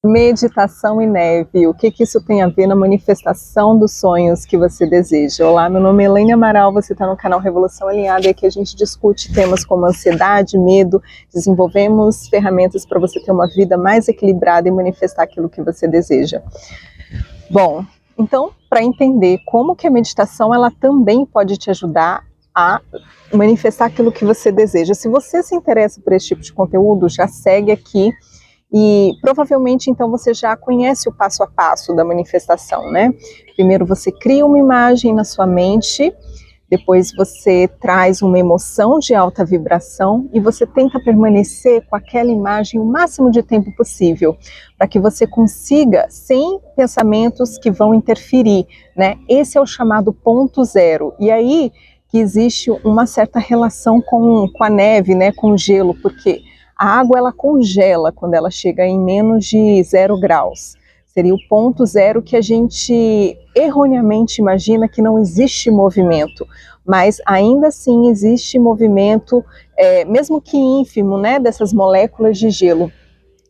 Meditação e neve, o que isso tem a ver na manifestação dos sonhos que você deseja? Olá, meu nome é Elaine Amaral, você está no canal Revolução Alinhada e aqui a gente discute temas como ansiedade, medo, desenvolvemos ferramentas para você ter uma vida mais equilibrada e manifestar aquilo que você deseja. Bom, então, para entender como que a meditação ela também pode te ajudar a manifestar aquilo que você deseja. Se você se interessa por esse tipo de conteúdo, já segue aqui. E provavelmente então você já conhece o passo a passo da manifestação, né? Primeiro você cria uma imagem na sua mente, depois você traz uma emoção de alta vibração e você tenta permanecer com aquela imagem o máximo de tempo possível, para que você consiga sem pensamentos que vão interferir, né? Esse é o chamado ponto zero. E aí que existe uma certa relação com a neve, né? Com o gelo, porque a água ela congela quando ela chega em menos de 0 graus. Seria o ponto zero que a gente erroneamente imagina que não existe movimento, mas ainda assim existe movimento, mesmo que ínfimo, né, dessas moléculas de gelo.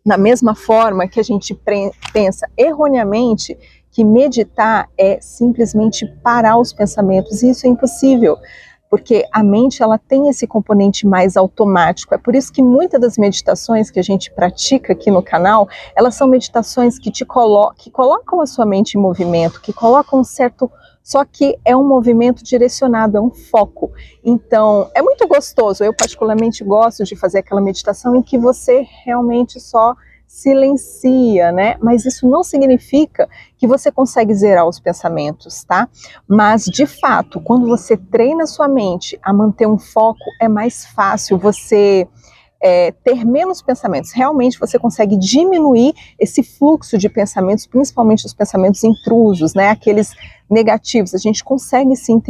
Da mesma forma que a gente pensa erroneamente que meditar é simplesmente parar os pensamentos, e isso é impossível. Porque a mente ela tem esse componente mais automático. É por isso que muitas das meditações que a gente pratica aqui no canal, elas são meditações que colocam a sua mente em movimento, que colocam um certo... Só que é um movimento direcionado, é um foco. Então, é muito gostoso. Eu particularmente gosto de fazer aquela meditação em que você realmente só silencia, né? Mas isso não significa que você consegue zerar os pensamentos, tá? Mas, de fato, quando você treina a sua mente a manter um foco, é mais fácil você ter menos pensamentos. Realmente você consegue diminuir esse fluxo de pensamentos, principalmente os pensamentos intrusos, né? Aqueles negativos. A gente consegue sim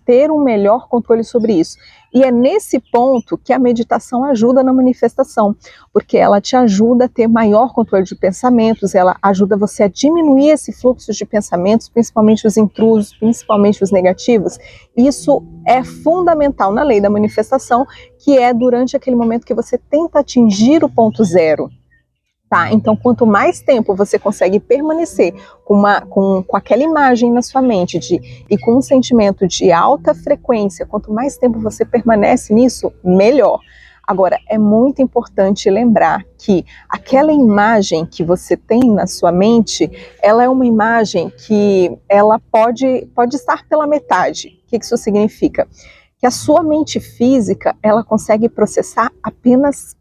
ter um melhor controle sobre isso. E é nesse ponto que a meditação ajuda na manifestação, porque ela te ajuda a ter maior controle de pensamentos, ela ajuda você a diminuir esse fluxo de pensamentos, principalmente os intrusos, principalmente os negativos. Isso é fundamental na lei da manifestação, que é durante aquele momento que você tenta atingir o ponto zero. Tá? Então, quanto mais tempo você consegue permanecer com aquela imagem na sua mente e com um sentimento de alta frequência, quanto mais tempo você permanece nisso, melhor. Agora, é muito importante lembrar que aquela imagem que você tem na sua mente, ela é uma imagem que ela pode estar pela metade. O que isso significa? Que a sua mente física, ela consegue processar apenas